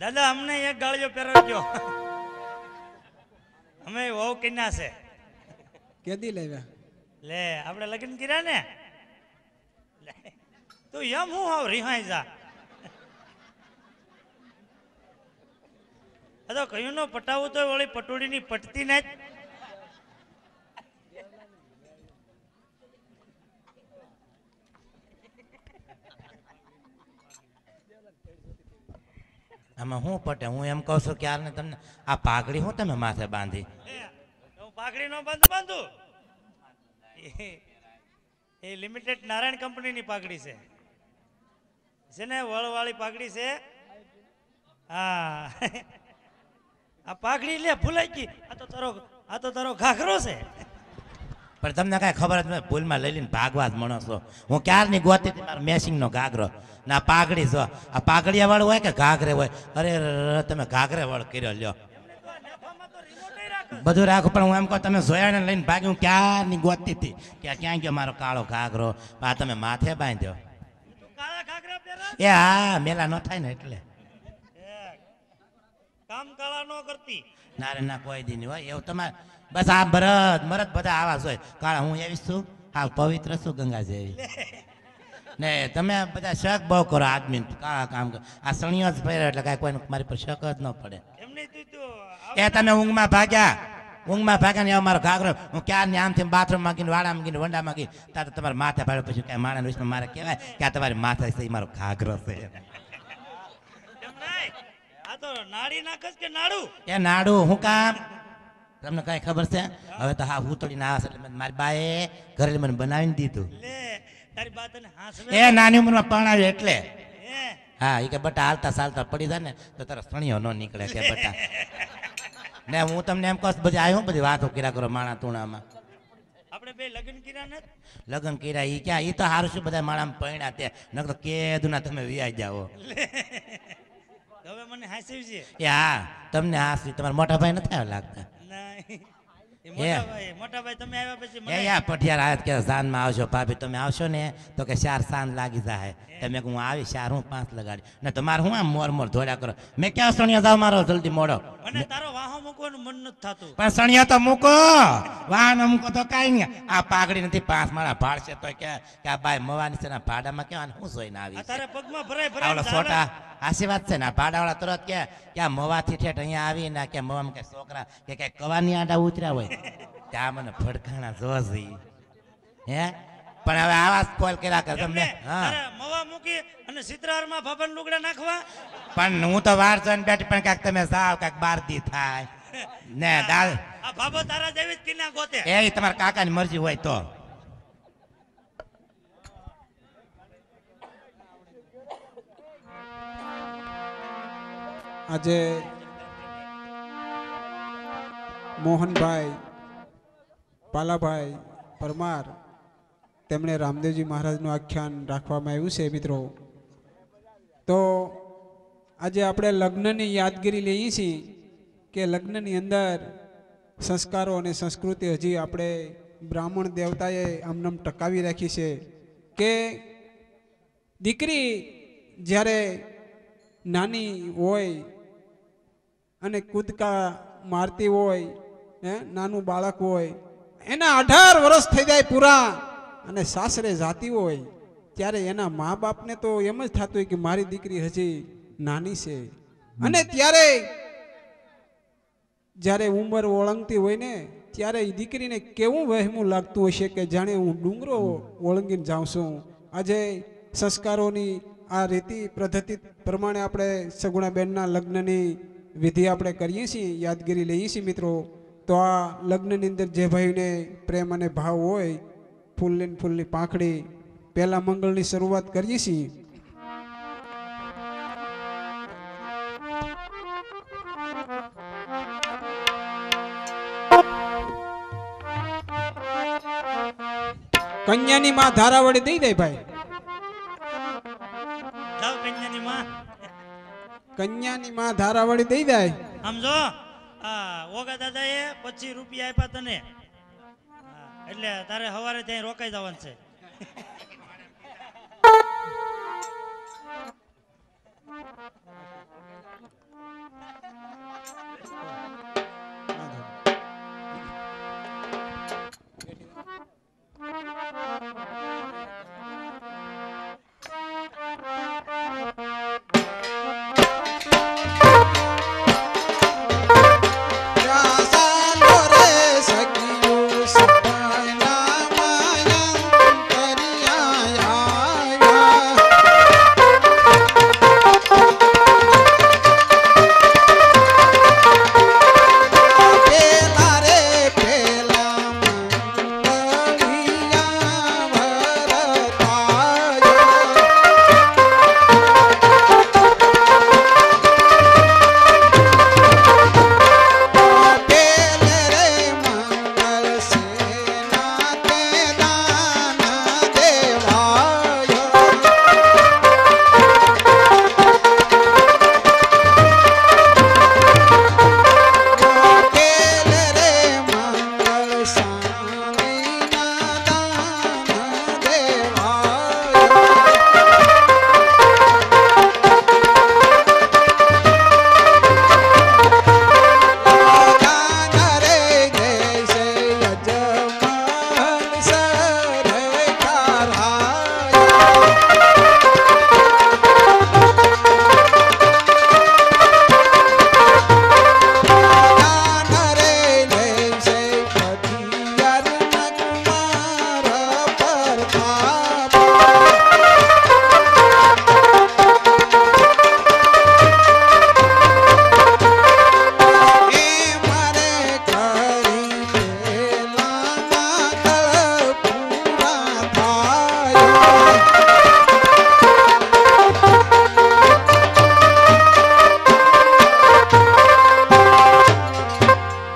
દાદા અમને એક ગાળિયો પહેરાવજો. અમે વહુ કિન્ના છે. કેદી લેવ્યા? લે આપણે લગ્ન કર્યા ને. તું એમ હું હાવ રિહાઈ જા. આ તો કયું નો પટાવું તો વળી પટોડીની પટતી ને જ. આમાં હું પટે હું એમ કહું છું કે યાર ને તમને આ પાઘડી હું તમે માથે બાંધી? હું પાઘડી નો બાંધું. એ લિમિટેડ નારાયણ કંપનીની પાઘડી છે ને વળવાળી પાઘડી છે. હા આ પાઘડી લે ભૂલાઈ ગઈ. આ તો તારો ઘાઘરો છે. પણ તમને કાંઈ ખબર જ નથી, ભૂલમાં લઈ લઈને ભાગવા જ મણો છો. હું ક્યારની ગોતી હતી મારો મેસિંગનો ઘાઘરો ના પાઘડી છો. આ પાઘડિયા વાળું હોય કે ઘાઘરે હોય? અરે તમે ઘાઘરે વાળો કર્યો લ્યો. બધું રાખો પણ હું એમ કહું તમે જોયા ને લઈને ભાગી. હું ક્યારની ગોતતી હતી કે ક્યાં ગયો મારો કાળો ઘાઘરો. આ તમે માથે બાંધ્યો. એ હા મેલા ન થાય ને એટલે. કામ કાળા નો કરતી. ના રે ના કોઈ દી નહીં હોય એવું તમારે. બસ આ મરદ બધા આવા હોય કાળા. હું એવી છું હા પવિત્ર છું ગંગા જેવી. ને તમે બધા શક બહુ કરો આદમી કાળા કામ કરો. આ સણિયો જ પહેરે એટલે કાંઈ કોઈ મારી પર શક જ ન પડે. એ તમે ઊંઘમાં ભાગ્યા ને એવો મારો ઘાઘરો. હું ક્યારની આમથી બાથરૂમ માંગીને વાડા માંગીને વંડા માંગી તાર તમારે માથે પાડ્યો પછી કઈ માણસ વિષમાં મારે કહેવાય કે આ તમારી માથે છે મારો ઘાઘરો છે. આ તો નાડી નાખસ કે નાડું? એ નાડું હું કામ તમને કઈ ખબર છે? હવે તો હા ઉતળીને આવે એટલે મારી બાએ ઘરે મને બનાવીને દીધું. લે તારી બા તને હાસવે. એ નાની ઉંમરમાં પરણાવ્યું એટલે. હે હા એ કે બટા હાલતા ચાલતા પડી જાય ને તો તારા સણિયો ન નીકળે કે બટા. ને હું તમને એમ કહું બધી આવ્યું બધી વાતો કર્યા કરો માણા તુણામાં. આપણે બે લગ્ન કર્યા ને. લગ્ન કર્યા ઈ ક્યાં? ઈ તો સારું શું બધા માણા પૈણા તે નકર કેદું ના તમે વ્યાઈ જાઓ. હવે મને હાસવી છે. એ હા તમને હાસવી તમારા મોટા ભાઈ નથી આવ્યા લાગતા. મોટા ભાઈ તમે આવ્યા પછી એ યા પઠિયાર આવ્યા કે સાંજમાં આવશો ભાભી તમે આવશો ને તો કે 4 સાંજ લાગી જાય. તમે હું આવી 4 હું 5 લગાડી ને તમારે હું આમ મોર ધોડ્યા કરો. મેં ક્યાં સણિયા જાવ મારો જલ્દી મોડો. મને તારો વાહો મૂકવાનું મન નથી થતું. પણ સણિયા તો મૂકો વાહન મૂકો તો કઈ નહીં. આ પાઘડી નથી 5 માળા ભાડશે તો કે આ બાઈ મવાની છે ભાડામાં કેવાનું હું જોઈને આવી. તારે પગમાં ભરાય આવડો છોટા આશી વાત છે ને ભાડાવાળા તરત કે આ મવાથી ઠેઠ અહીંયા આવી ને કે મવામાં કે છોકરા કે કઈ કવાની આડા ઉતર્યા હોય ત્યાં મને ભડકાણા જોઈ હે. પણ હવે આવાજ કોલ કર્યા કર તમને. હા મવા મૂકી અને સિત્રારમાં ભાભન લુગડા નાખવા. પણ હું તો વાર જોઈને બેઠી પણ કાક તમે સાવ કાક બારદી થાય ને દાલ. આ ભાભો તારા જેવી જ કિના ગોતે. એ તમારા કાકાની મરજી હોય તો. આજે મોહનભાઈ પાલાભાઈ પરમાર તેમણે રામદેવજી મહારાજનું આખ્યાન રાખવામાં આવ્યું છે મિત્રો. તો આજે આપણે લગ્નની યાદગીરી લઈએ છીએ કે લગ્નની અંદર સંસ્કારો અને સંસ્કૃતિ હજી આપણે બ્રાહ્મણ દેવતાએ આમનામ ટકાવી રાખી છે કે દીકરી જ્યારે નાની હોય અને કૂદકા મારતી હોય નાનું બાળક હોય એના 18 વર્ષ થઈ જાય પૂરા અને સાસરે જાતી હોય ત્યારે એના મા બાપને તો એમ જ થતું હોય કે મારી દીકરી હજી નાની છે. અને ત્યારે જ્યારે ઉંમર ઓળંગતી હોય ને ત્યારે એ દીકરીને કેવું વહેમું લાગતું હશે કે જાણે હું ડુંગરો ઓળંગીને જાઉં છું. આજે સંસ્કારોની આ રીતિ પદ્ધતિ પ્રમાણે આપણે સગુણાબેનના લગ્નની વિધિ આપણે કરીએ છીએ, યાદગીરી લઈએ છીએ મિત્રો. તો આ લગ્નની અંદર જે ભાઈને પ્રેમ અને ભાવ હોય ફૂલની ફૂલની પાંખડી પહેલા મંગળની શરૂઆત કરીએ છીએ. કન્યાની માં ધારાવડી દઈ દે ભાઈ. કન્યાની માં ધારાવડી દઈ જાય. સમજો ઓગા દાદા એ 25 રૂપિયા આપ્યા તને એટલે તારે સવારે ત્યાં રોકાઈ જવાનું છે.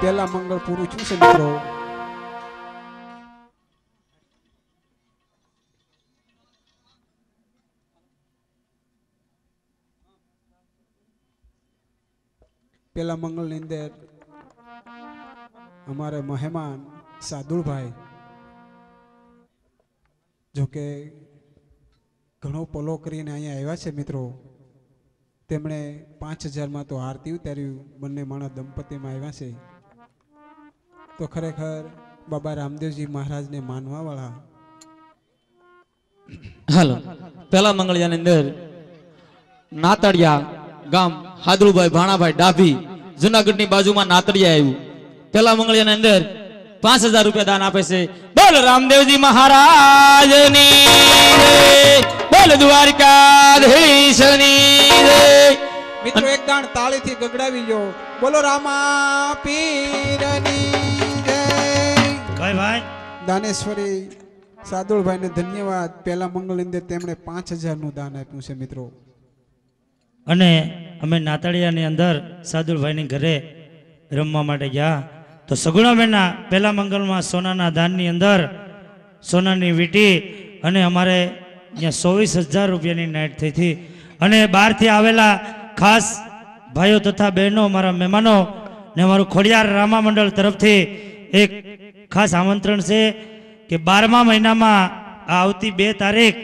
પહેલા મંગળ પૂરું થયું છે મિત્રો. પહેલા મંગળની અંદર અમારે મહેમાન સાદુલભાઈ જોકે ઘણો પોલો કરીને અહીંયા આવ્યા છે મિત્રો. તેમણે 5000 તો આરતી ઉતાર્યું. બંને માણસ દંપતીમાં આવ્યા છે. તો ખરેખર બાબા રામદેવજી મહારાજને માનવા વાળા. હાલો પહેલા મંગળિયાની અંદર નાતડિયા ગામ હાદરુભાઈ ભાણાભાઈ ડાભી જુનાગઢની બાજુમાં નાતડિયા આવ્યું. પહેલા મંગળિયાની અંદર 5000 રૂપિયા દાન આપે છે. બોલ રામદેવજી મહારાજની બોલ દ્વારકાધીશની મિત્રો એક દાણ તાળીથી ગગડાવી લો. બોલો રામા પીરની જય. ભાઈ દાનેશ્વરી સાદુલભાઈને ધન્યવાદ. પહેલા મંગળ અંદર તેમણે 5000 નું દાન આપ્યું છે મિત્રો. અને અમે નાતાળિયાની અંદર સાદુલભાઈની ઘરે રમવા માટે ગયા તો સગુણાબેનના પહેલા મંગળમાં સોનાના દાનની અંદર સોનાની વીંટી અને અમારે અહીંયા 24000 રૂપિયાની નાઇટ થઈ હતી. અને બહારથી આવેલા ખાસ ભાઈઓ તથા બહેનો અમારા મહેમાનો ને અમારું ખોડિયાર રામા મંડળ તરફથી એક ખાસ આમંત્રણ છે કે 12મા મહિનામાં આ આવતી 2 તારીખ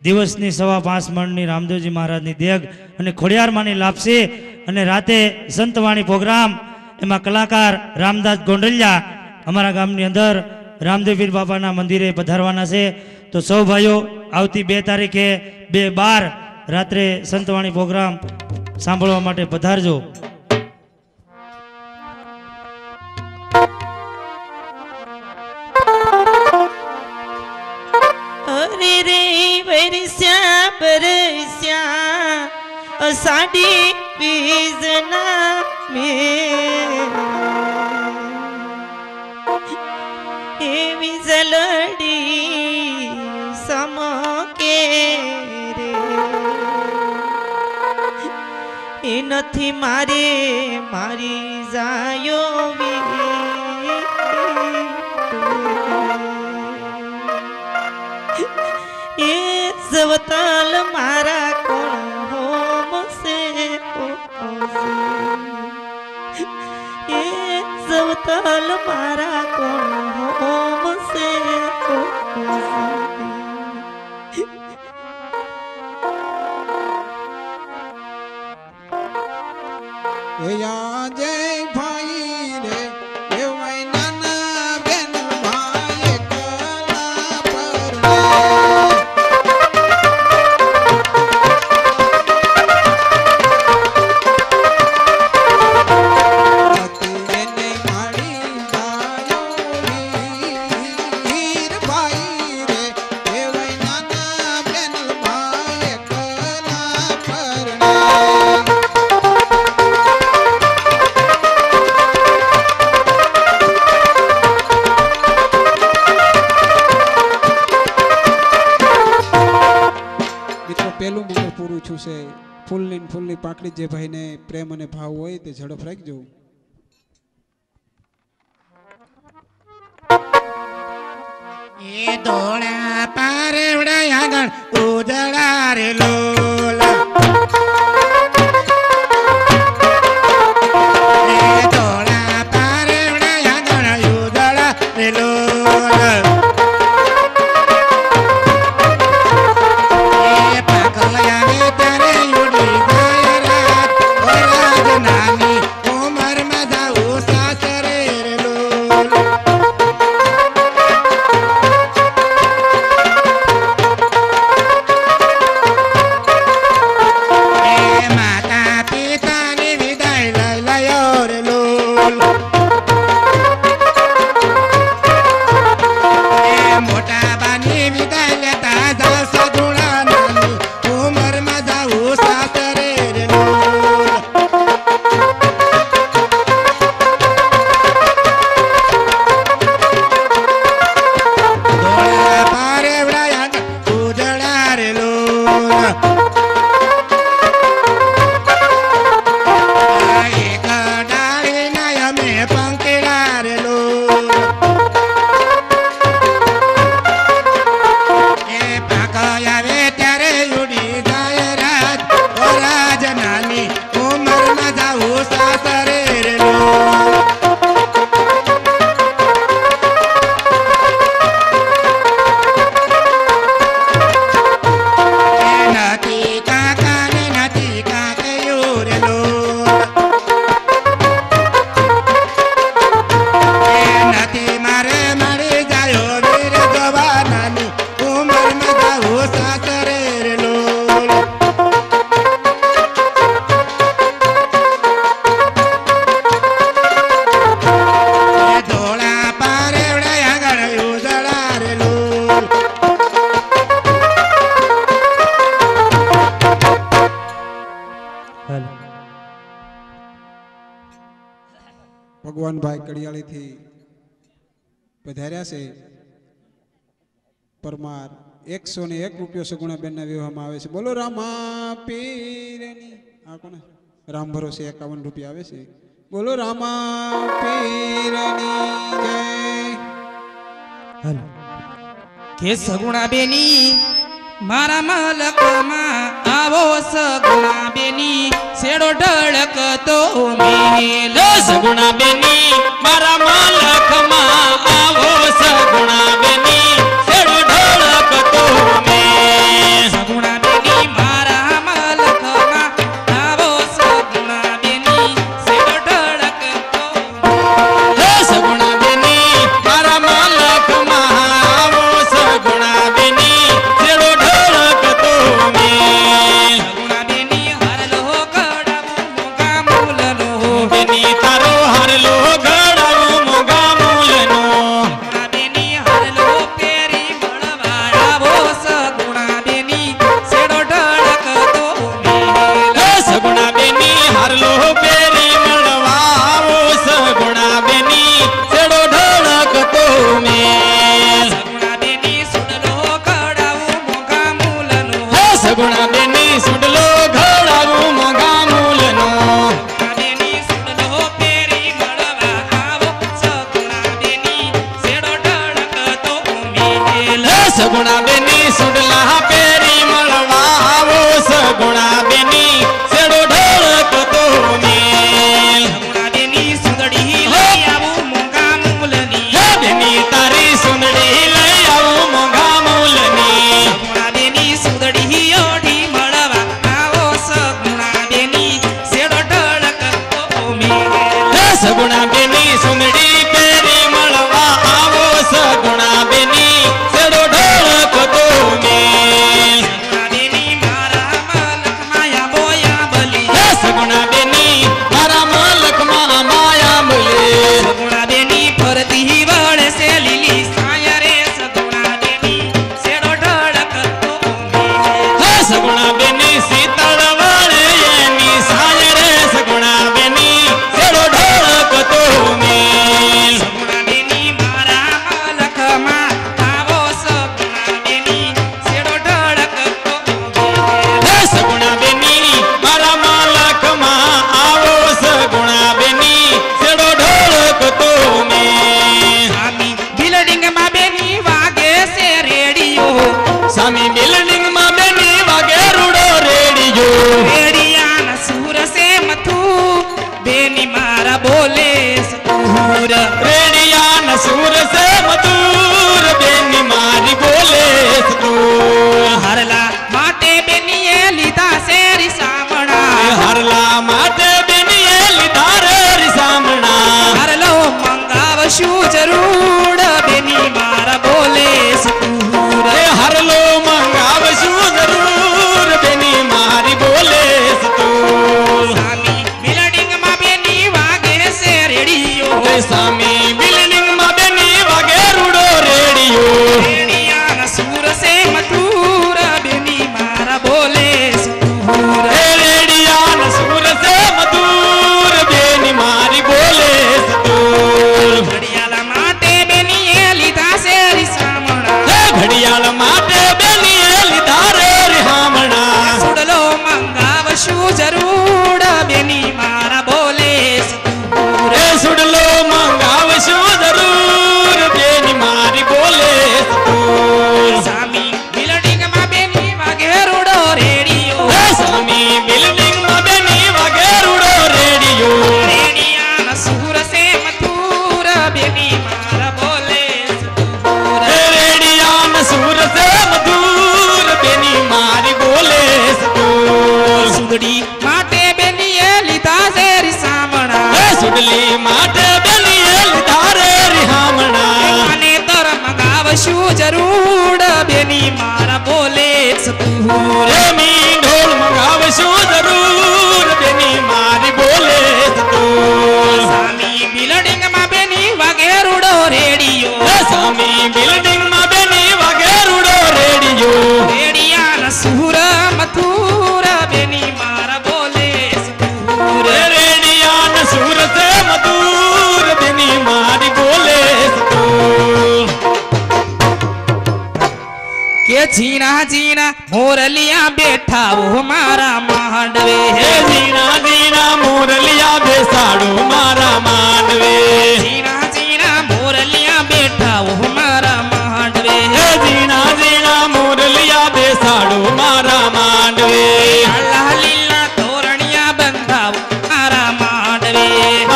દિવસની 5.5 મણની રામદેવજી મહારાજની દેગ અને ખોડિયારમાંની લાપસી અને રાતે સંતવાણી પ્રોગ્રામ. એમાં કલાકાર રામદાસ ગોંડલિયા અમારા ગામની અંદર રામદેવપીર બાપાના મંદિરે પધારવાના છે. તો સૌ ભાઈઓ આવતી 2 તારીખે 2/12 રાત્રે સંતવાણી પ્રોગ્રામ સાંભળવા માટે પધારજો. અરે રે વરસ્યા બરસ્યા અષાઢી બીજના એવી જલડી સમકે રે એ નથી મારે મારી જાયો એ સવતાલ મારા કોણ હોમ સે એ સવતાલ મારા કોણ હોમ સે એ જય ભાઈ રે એ નાના બેન ભાઈ કલા પહેલું મંગળ પૂરું છું છે. ફૂલની ને ફૂલની પાંખડી જે ભાઈને પ્રેમ અને ભાવ હોય તે ઝડપ રાખજો. એ ધોળા પારેવડા આગળ ઉજળા રે લોલા. એ ધોળા પારેવડા આગળ ઉજળા રે લોલા. એ પાકયા ને તારે ઉડી જાય રાત. ઓરાજ નાની ઉંમરમાં જાઉં સાસરે રે લોલા. ભગવાનભાઈ કડિયાળીથી પધાર્યા છે. પરમાર 101 રૂપિયો સગુણાબેનના વિવાહમાં આવે છે. બોલો રામા પીરની. આ કોને? રામ ભરોસે 51 રૂપિયા આવે છે. બોલો રામા પીરની જય. કે સગુણા બેની મારા મલકમાં આવો સગુણા બેની શેડો ઢળકતો મેલ. સગુણા બેની મારા મલકમાં આવો સગુણા બેની શેડો ઢળકતો મેલ. સગુણા બેની મારા મલકમાં આવો સગુણા બેની શેડો ઢળકતો મેલ. સગુણા બેની મારા મલકમાં આવો સગુણા બેની શેડો ઢળકતો મેલ. સગુણા બેની હરલો કડાવું મોગા મૂલનો બેની તારો હારલો ઘડાવું મોગા મૂલનો. સગુણા બેની હરલો પેરી મળવા આવો સગુણા બેની શેડો ઢળકતો મેલ. સગુણા બેની હારલો પેરી મળવા આવો સગુણા બેની શેડો ઢળકતો મેલ. સગુણા બેની સુડલો કડાવું મોગા મૂલનો સગુણા બેની સુડલો ઘડાવું મોગા મૂલનો. બેની સુડલો પેરી મળવા આવો સગુણા બેની શેડો ઢળકતો મેલ. સગુણા બેની સુડલા પેરી મળવા આવો સગુણા બેની શેડો ઢળકતો મેલ. સગુણા બેની સુંદડી લઈ આવું મોગા મૂલની બેની તારી સુંદડી લઈ આવું મોગા મૂલની. સગુણા બેની સુંદડી ઓઢી મળવા આવો સગુણા બેની શેડો ઢળકતો મેલ. સગુણા બેની સુંદડી પેરી મળવા આવો સગુણા બેની શેડો ઢળકતો સુંદડી માટે બેનીએ લીધા છે રીસામણા એ સુડલી માટે બેનીએ લીધા રે રિહામણા અને તર મંગાવશું જરૂર બેની મારા બોલે સતુર રે મી ઢોલ મંગાવશું જરૂર બેની મારી બોલે તો સામી બિલ્ડિંગ માં બેની વાગે રૂડો રેડિયો એ સામી બિલ્ડિંગ માં બેની વાગે રૂડો રેડિયો રેડિયા ના સુર મથુર બેની મારા બોલે સતુર રે રેડિયાન સુર સે મધુર બેની મારી બોલે તો કે ઝીણા ઝીણા મોરલિયા બેઠા ઓ મારા માંડવે હે જીણા જીણા મોરલિયા બેસાડો મારા માંડવે ઝીણા ઝીણા મોરલિયા બેઠા ઓ મારા માંડવે હે જીણા જીણા મોરલિયા બેસાડો મારા માંડવે આલા લીલા તોરણિયા બંધાવો મારા માંડવે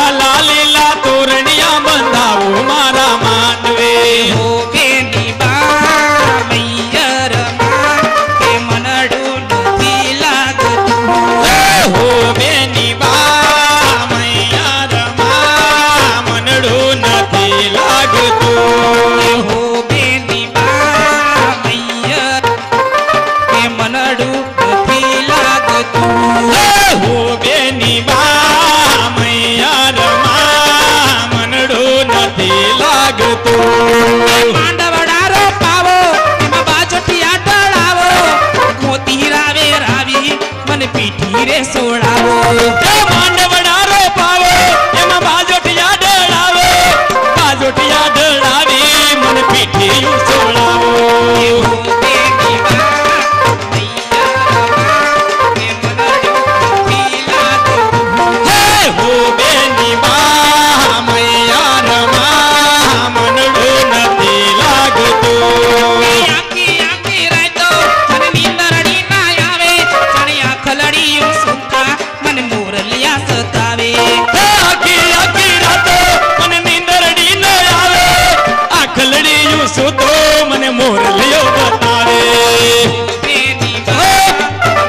આલા લીલા તોરણિયા બંધાવો મારા માંડવે ઓ બેની બા મૈયર માં કે મનડું નથી લાગતું હે હો બેની બા મૈયા રમા મનડું નથી લાગતું હો બેની બા મૈયર કે મનડું નથી લાગતું હે હો બેની બા મૈયા રમા મનડું નથી લાગતું માંડવડારો પાવો એમાં બાજોટિયા ડળાવો મોતી રાવે રાવી મને પીઠી રે સોડાવો એ માંડવડારો પાવો એમાં બાજોટિયા ડળાવો બાજોટિયા ડળાવી મને પીઠિયું સોળાવો હો બેની બા મૈયરમાં કે મનડું નથી લાગતું હે હો બેની બા મૈયા રમા મનડું નથી લાગતું આખી આખી રાતો મને નીંદરડી ના આવે ચણિયા ખલડીયું સુતા મને મોરલિયા સતાવે હે આખી આખી રાતો મને નીંદરડી ન આવે આ ખલડીયું સૂતો મને મોરલિયો બતાવે બેની બા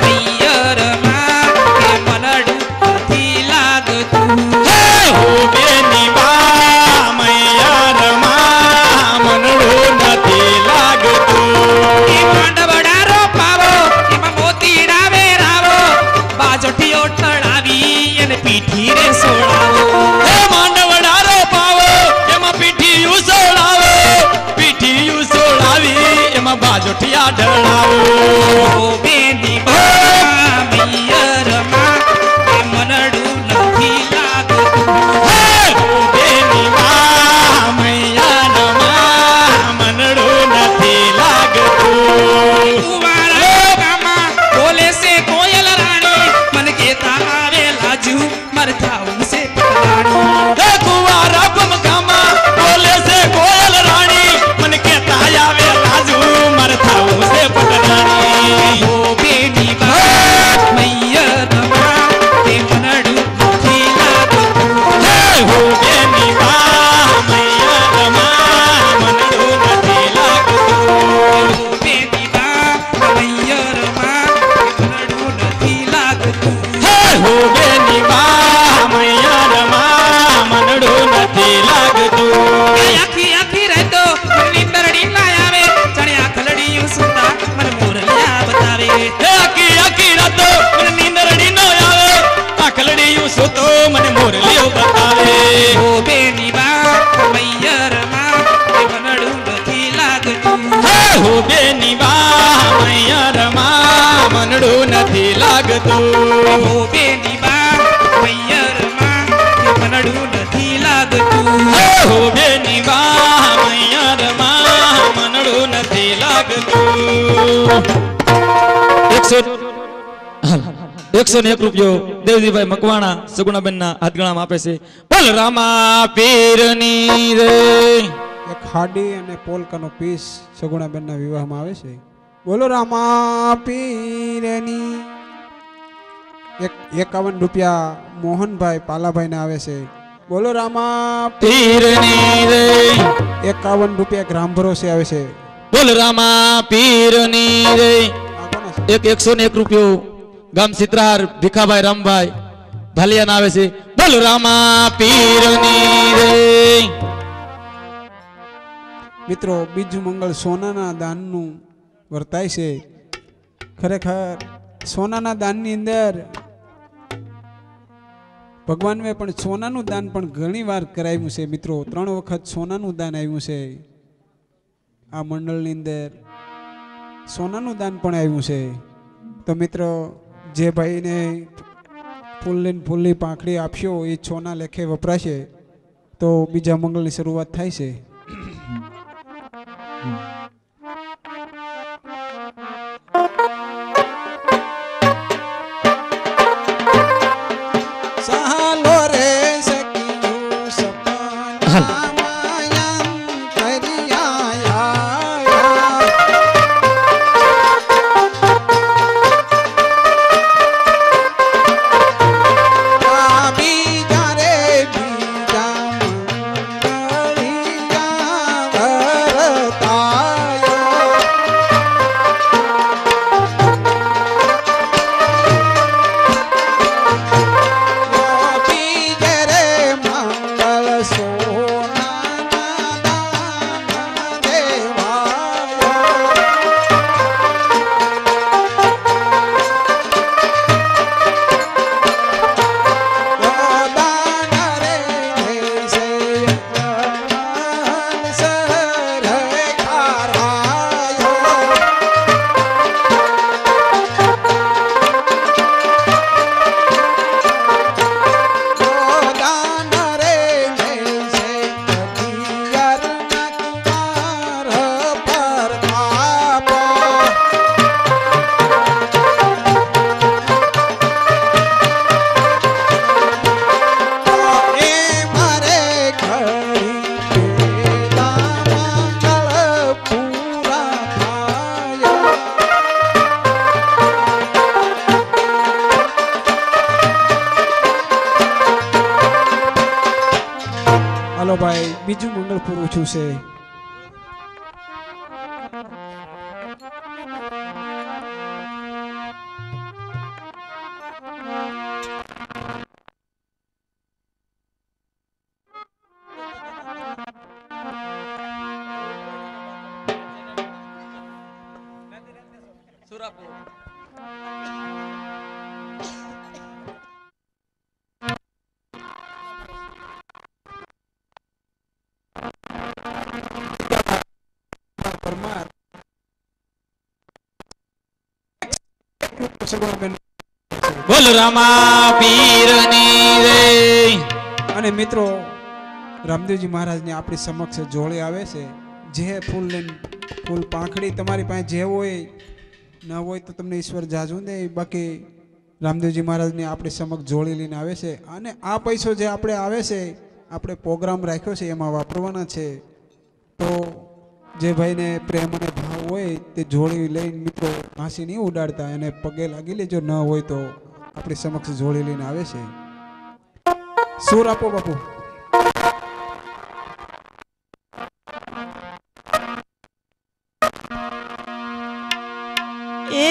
મૈયરમાં કે મનડું નથી લાગતું હે હો બેની બા મૈયા રમા મનડું નથી લાગતું એ માંડવડારો પાવો એમાં મોતી રાવે રાવો બાજોટીઓ ટળાવી એને પીઠી રે સોડાવો હે માંડવડારો પાવો એમાં પીઠિયું સોળાવો પીઠિયું સોળાવી એમાં બાજોઠિયા ઢળાવો ઓ બેની બા મૈયરમાં કે મનડું નથી લાગતું હે હો બેની બા મૈયા રમા મનડું નથી લાગતું કુંવારા ગામમાં બોલે છે કોયલ રાણી મને કેતા આવે લાજુ મર થાવું છે પટરાણી હે કુંવારા ગમગમા બોલે છે કોયલ રાણી મને કેતા આવે લાજુ માર થાવું છે પટરાણી ઓ બેની બા મૈયરમાં કે મનડું નથી લાગતું હે હો બેની બા મૈયા રમા મનડું નથી લાગતું ઓ બેની બા મૈયરમાં કે મનડું નથી લાગતું હે હો બેની બા મૈયા રમા મનડું નથી લાગતું આખી આખી રાતો નીંદરડી ના આવે ચણિયા ખલડીયું સુતા મને મોરલિયા બતાવે હે આખી આખી રાતો મને નીંદરડી ન આવે આ ખલડીયું સૂતો મને મોરલીઓ બતાવે ઓ બેની બા મૈયરમાં કે મનડું નથી લાગતું હે હો બેની બા મૈયા રમા મનડું નથી લાગતું ઓ બેની બા મૈયરમાં કે મનડું નથી લાગતું હે હો બેની બા મૈયા રમા મનડું નથી લાગતું 101 રૂપિયો દેવજીભાઈ મકવાણા સગુણાબેનના હાથગણામાં આપે છે બોલ રામા પીરની રે એક હાડી અને પોલકાનો પીસ સગુણાબેનના વિવાહમાં આવે છે. બોલો રામા પીરની. 51 રૂપિયા મોહનભાઈ પાલાભાઈને આવે છે. બોલો રામા પીરની રે 51 રૂપિયા ગ્રામ ભરોસે આવે છે. બોલ રામા પીરની રે આ કોના છે? એક 101 રૂપિયો ગામ સિત્રાર ભીખાભાઈ રામભાઈ ભાલિયાન આવે છે. બોલ રામા પીરની રે. મિત્રો બીજું મંગળ સોનાના દાનનું વર્તાય છે. ખરેખર સોનાના દાનની અંદર ભગવાનને પણ સોનાનું દાન પણ ઘણી વાર કરાવ્યું છે. મિત્રો 3 વખત સોનાનું દાન આવ્યું છે. આ મંડળની અંદર સોનાનું દાન પણ આવ્યું છે. તો મિત્રો જે ભાઈને ફૂલની પાંખડી આપશો એ સોના લેખે વપરાશે. તો બીજા મંગળની શરૂઆત થાય છે. સહાલો રે સખીયું સપના માયમ કરિયા બીજા રે બીજા મંગળિયા ભાઈ બીજું મંગળ પૂરું છું છે. બોલ રામા પીરની રે. અને મિત્રો રામદેવજી મહારાજને આપણી સમક્ષ જોડે આવે છે. જે ફૂલ લઈને ફૂલ પાંખડી તમારી પાસે જે હોય ન હોય તો તમને ઈશ્વર જાજુ દે. બાકી રામદેવજી મહારાજને આપણી સમક્ષ જોડી લઈને આવે છે. અને આ પૈસો જે આપણે આવે છે આપણે પ્રોગ્રામ રાખ્યો છે એમાં વાપરવાના છે. તો જે ભાઈને પ્રેમ અને ભાવ હોય તે જોડી લઈને મિત્રો હાંસી નહીં ઉડાડતા, એને પગે લાગી લેજો. ન હોય તો આપણી સમક્ષ જોડી લઈને આવે છે. સુર આપો બાપુ. એ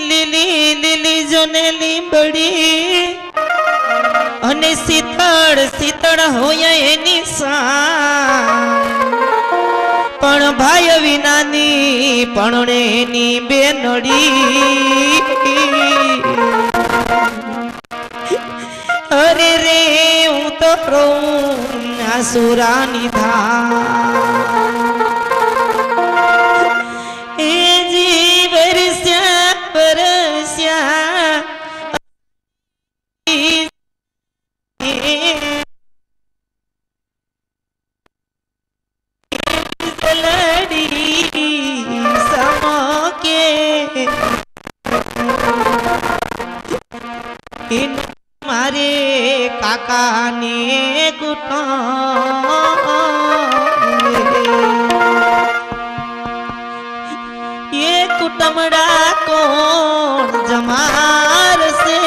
લીલી લીલી જોને લીંબડી અને શીતળ શીતળ હોય એની સા પણ ભાઈ વિનાની પણણેની બેનડી. અરે રે હું તો રહું આસુરાની ધા એ જી વરસ્યા વરસ્યા મારે કાકાને ગુટા એ કુટમડા કોણ જમાર સે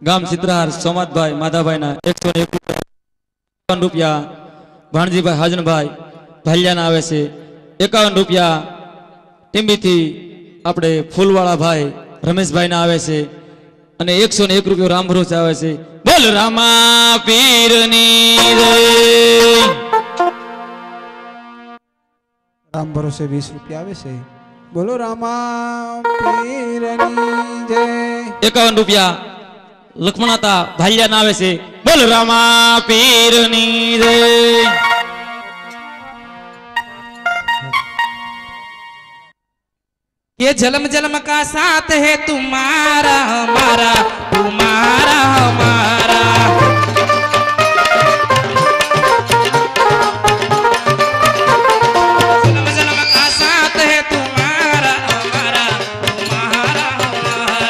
ગામ સિદ્ધરાર સોમતભાઈ માધાભાઈના 151 રૂપિયા, ભાણજીભાઈ હાજનભાઈ ભાલિયાના આવે છે 51 રૂપિયા, ટીંબીથી આપણે ફૂલવાળા ભાઈ રમેશભાઈના આવે છે અને 101 રૂપિયો રામ ભરોસે આવે છે. બોલ રામા પીરની જય. રામ ભરોસે 20 રૂપિયા આવે છે. બોલો રામા પીરની જય. 51 રૂપિયા લક્ષ્મણાતા ભાલિયાના આવે છે. બોલ રામા પીરની જય. ये जन्म जन्म का साथ है तुम्हारा हमारा, तुम्हारा हमारा. जन्म जन्म का साथ है तुम्हारा हमारा, तुम्हारा हमारा.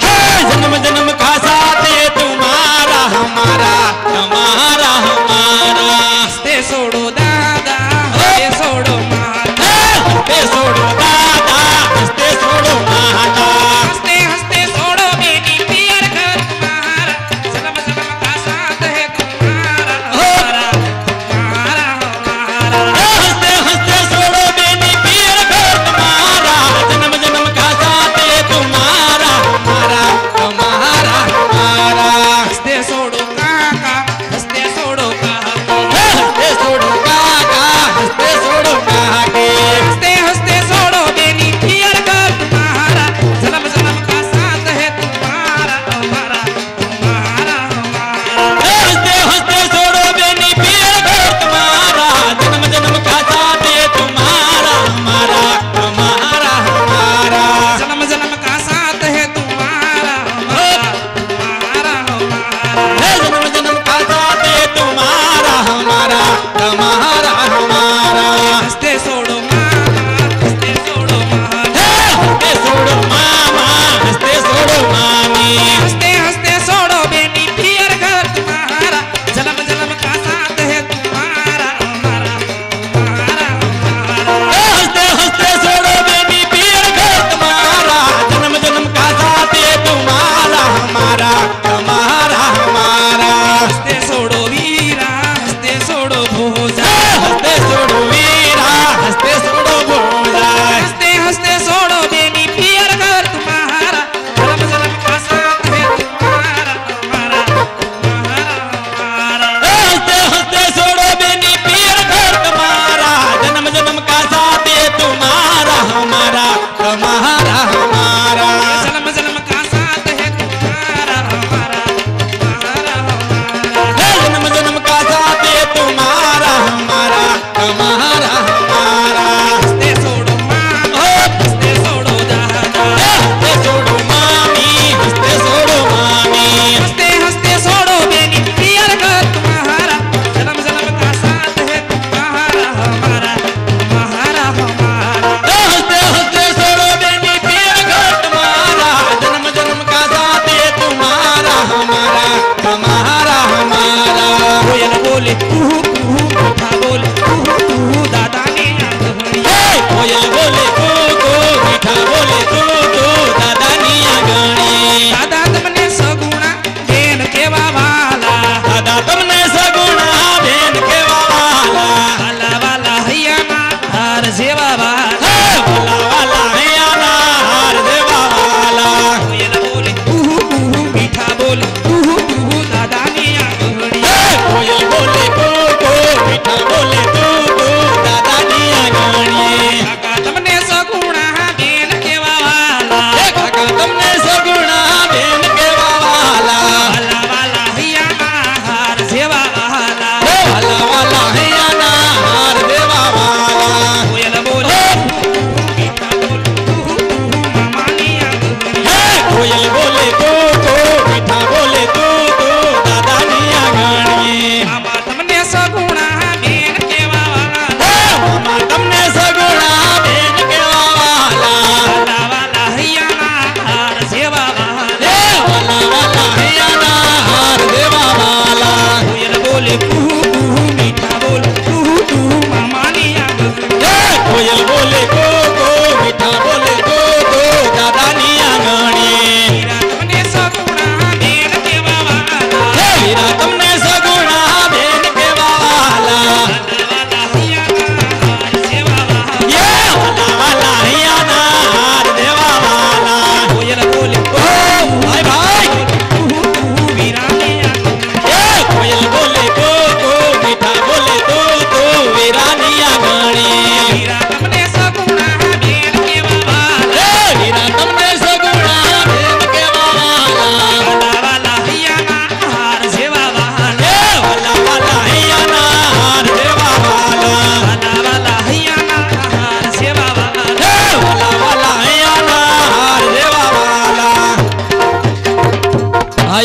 जन्म जन्म का साथ है तुम्हारा हमारा, हमारा हमारा. हंसते छोड़ो दादा, हंसते छोड़ो माता, हंसते छोड़ो दादा, हंसते छोड़ो माता. हंसते हंसते छोड़ो बेटी पियर घर तुम्हारा. जन्म जन्म का साथ है तुम्हारा हमारा, तुम्हारा हमारा. हंसते हंसते छोड़ो बेनी पीर घर तुम्हारा. जन्म जन्म का साथ है तुम्हारा हमारा, हमारा हमारा. हंसते छोड़ो काका, हंसते छोड़ो काका, हंसते छोड़ो काका, हंसते छोड़ो काके. हंसते हंसते छोड़ो बेनी पियर घर तुम्हारा. जन्म जन्म का साथ है तुम्हारा हमारा, तुम्हारा हमारा. हंसते हंसते छोड़ो बेनी पीर घर तुम्हारा. जन्म जन्म का साथ है तुम्हारा हमारा, हमारा हमारा. जन्म जन्म का साथ है तुम्हारा हमारा, तुम्हारा हमारा. जन्म जन्म का साथ है तुम्हारा हमारा, हमारा हमारा. हंसते छोड़ो मामा, हंसते छोड़ो मामा, हंसते छोड़ो मामा, हंसते छोड़ो मामी. हंसते हंसते छोड़ो बेनी पियर घर तुम्हारा. जन्म जन्म का साथ है तुम्हारा हमारा, तुम्हारा हमारा. हंसते हंसते छोड़ो बेनी पीर घर तुम्हारा. जन्म जन्म का साथ है तुम्हारा हमारा, हमारा हमारा. हंसते छोड़ो वीरा, हंसते छोड़ो भोजा, हंसते छोड़ो वीरा, हंसते छोड़ो भोजा. हंसते हंसते छोड़ो बेनी पियर घर तुम्हारा. जन्म जन्म का साथ है तुम्हारा हमारा, तुम्हारा हमारा. हंसते हंसते छोड़ो बेनी पीर घर तुम्हारा. जन्म जन्म का साथ है तुम्हारा हमारा, हमारा हमारा. जन्म जन्म का साथ है तुम्हारा हमारा, तुम्हारा हमारा. जन्म जन्म का साथ है तुम्हारा हमारा, हमारा हमारा. हंसते छोड़ो मामा, हंसते छोड़ो दादा, हंसते छोड़ो मामी, हंसते छोड़ो मामी. हंसते हंसते छोड़ो बेनी पियर घर तुम्हारा. जन्म जन्म का साथ है तुम्हारा हमारा, तुम्हारा हमारा. हंसते हंसते छोड़ो बेनी पीर घर तुम्हारा. जन्म जन्म का साथ है तुम्हारा हमारा, हमारा हमारा. कोयल बोले कुहू कुहू, मीठा बोले कुहू कुहू, दादा ने याद भरी. कोयल बोले को मीठा बोले को दादा निया गणी. दादा तुमने सगुणा बेन केवा वाला, दादा तुमने सगुणा बेन के वाला. वाला वाला हैया ना हार जेवा वाला. वाला वाला है आना हार देवा वाला. कोयल बोले कुहू कुहू, मीठा बोले कुहू कुहू, दादा ने याद भरी. कोयल बोले को मीठा बोले को दादा निया गणी. काका तुमने सगुणा बेन केवा वाला, काका तुमने सगुणा बेन के वाला. वाला वाला हैया ना हार जेवा वाला. वाला वाला है आना हार देवा वाला. कोयल बोले मीठा बोले कुहू कुहू, मामा ने याद भरी. कोयल बोले को मीठा बोले को दादा निया गणी. मामा तुमने सगुणा बेन केवा वाला, मामा तुमने सगुणा बेन के वाला. वाला वाला हैया ना हार जेवा वाला. वाला वाला है आना हार देवा वाला. कोयल बोले कुहू कुहू, मीठा बोले कुहू कुहू, मामा ने याद भरी. कोयल बोले को मीठा बोले को दादा निया गणी. हीरा तुमने सगुणा बेन केवा वाला,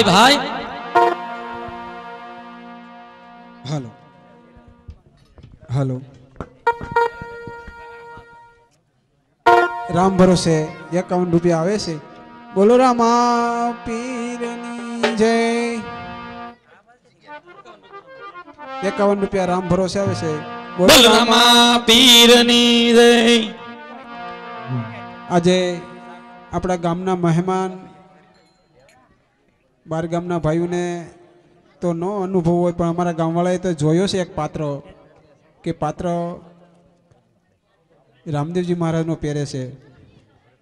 ભાઈ હાલો હાલો રામ ભરોસે 51 રૂપિયા આવે છે. બોલો રામા પીરની જય. 51 રૂપિયા રામ ભરોસે આવે છે. બોલો બોલ રામા પીરની જય. આજે આપણા ગામના મહેમાન બાર ગામના ભાઈઓને તો ન અનુભવ હોય, પણ અમારા ગામવાળાએ તો જોયો છે એક પાત્ર, કે પાત્ર રામદેવજી મહારાજનો પહેરે છે.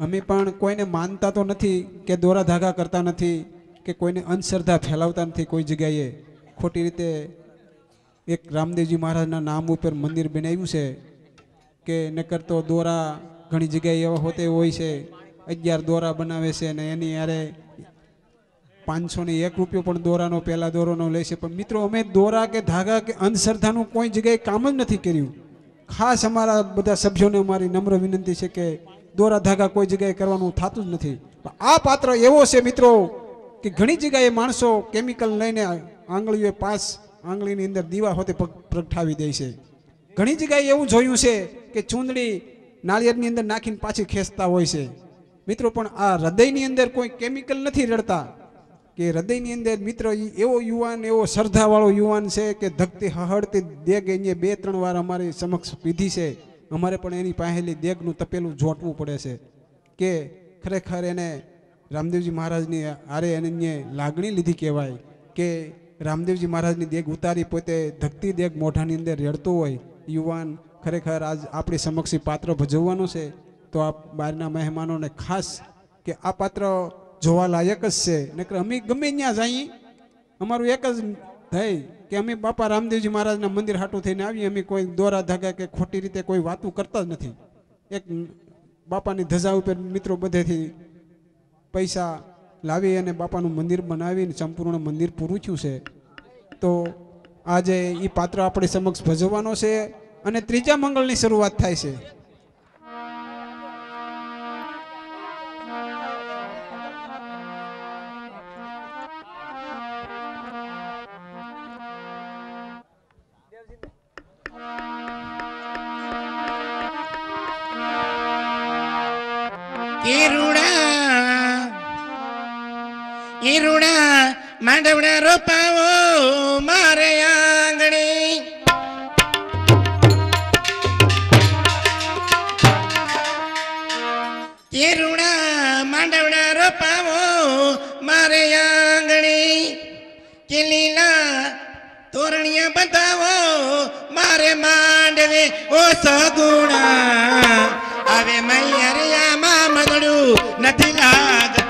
અમે પણ કોઈને માનતા તો નથી, કે દોરા ધાગા કરતા નથી, કે કોઈને અંધશ્રદ્ધા ફેલાવતા નથી. કોઈ જગ્યાએ ખોટી રીતે એક રામદેવજી મહારાજના નામ ઉપર મંદિર બનાવ્યું છે, કે નકર તો દોરા ઘણી જગ્યાએ એવા હોતે હોય છે 11 દોરા બનાવે છે અને એની યારે 501 રૂપિયો પણ દોરાનો પહેલા દોરાનો લે છે. પણ મિત્રો અમે દોરા કે ધાગા કે અંધશ્રદ્ધાનું કોઈ જગ્યાએ કામ જ નથી કર્યું. ખાસ અમારા બધા સભ્યોને અમારી નમ્ર વિનંતી છે કે દોરા ધાગા કોઈ જગ્યાએ કરવાનું થતું જ નથી. આ પાત્ર એવો છે મિત્રો કે ઘણી જગ્યાએ માણસો કેમિકલ લઈને આંગળીઓ 5 આંગળીની અંદર દીવા હોતે પ્રગટાવી દે છે. ઘણી જગ્યાએ એવું જોયું છે કે ચૂંદડી નાળિયેરની અંદર નાખીને પાછી ખેંચતા હોય છે. મિત્રો પણ આ હૃદયની અંદર કોઈ કેમિકલ નથી રડતા, કે હૃદયની અંદર મિત્ર એવો યુવાન, એવો શ્રદ્ધાવાળો યુવાન છે કે ધકતી હહડતી દેગ એને 2-3 વાર અમારી સમક્ષ પીધી છે. અમારે પણ એની પાસેલી દેગનું તપેલું જોટવું પડે છે, કે ખરેખર એને રામદેવજી મહારાજની આરે એને લાગણી લીધી કહેવાય, કે રામદેવજી મહારાજની દેગ ઉતારી પોતે ધકતી દેગ મોઢાની અંદર રેડતો હોય યુવાન ખરેખર આજ આપણી સમક્ષ પાત્ર ભજવવાનું છે. તો આ બહારના મહેમાનોને ખાસ કે આ પાત્ર જોવા લાયક જ છે. નકર અમે ગમે ત્યાં જઈએ અમારું એક જ થાય કે અમે બાપા રામદેવજી મહારાજના મંદિર હાટું થઈને આવીએ. અમે કોઈ દોરા ધાગા કે ખોટી રીતે કોઈ વાતું કરતા જ નથી. એક બાપાની ધજા ઉપર મિત્રો બધેથી પૈસા લાવી અને બાપાનું મંદિર બનાવીને સંપૂર્ણ મંદિર પૂરું થયું છે. તો આજે એ પાત્ર આપણી સમક્ષ ભજવવાનો છે અને ત્રીજા મંગળની શરૂઆત થાય છે. ઈરુડા માંડવડા રોપાવો મારે આંગણે, ઈરુડા માંડવડા રોપાવો મારે આંગણે, કે લીલા તોરણિયા બતાવો મારે માંડવે ઓ સગુણા, હવે મૈયરિયામાં મદડું નથી લાગતું.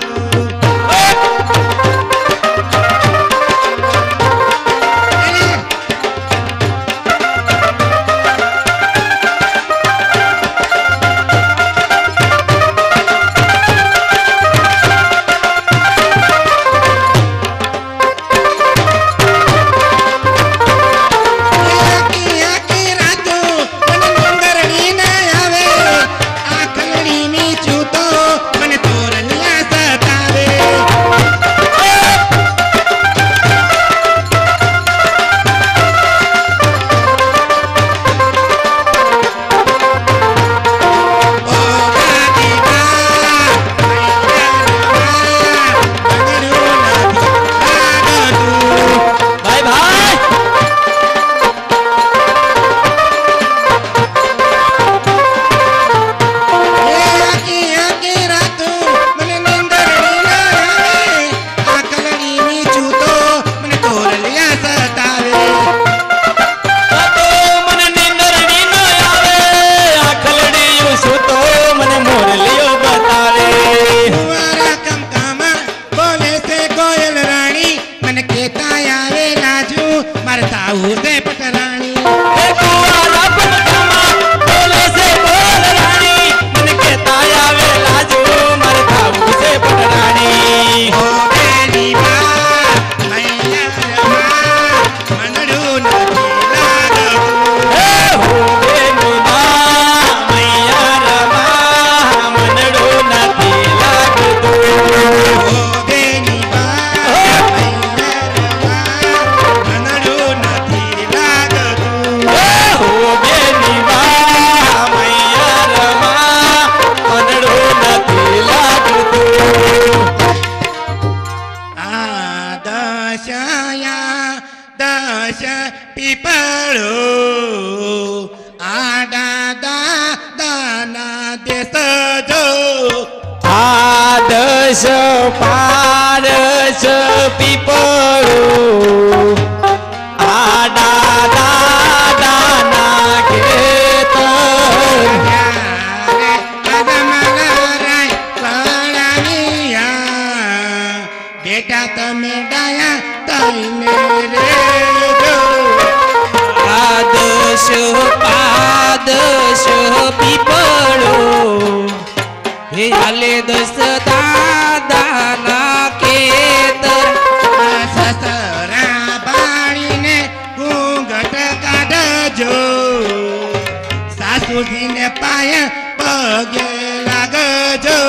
મને તોરણ દેશ જો આદર્શ પારસ પીપળો આડા દાદાના ખેતર બેટા તમે ડાયા તઈને રે આદર્શ પાદર્શ પીપળો હે હાલે દસ દાદાના ખેતર સસરા બાળીને ઘૂંઘટ કાઢજો સાસુજીને પાય પગે લાગજો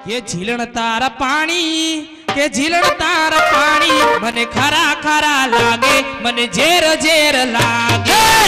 કે ઝીલણ તારા પાણી કે ઝીલણ તારા પાણી મને ખરા ખરા લાગે મને ઝેર ઝેર લાગે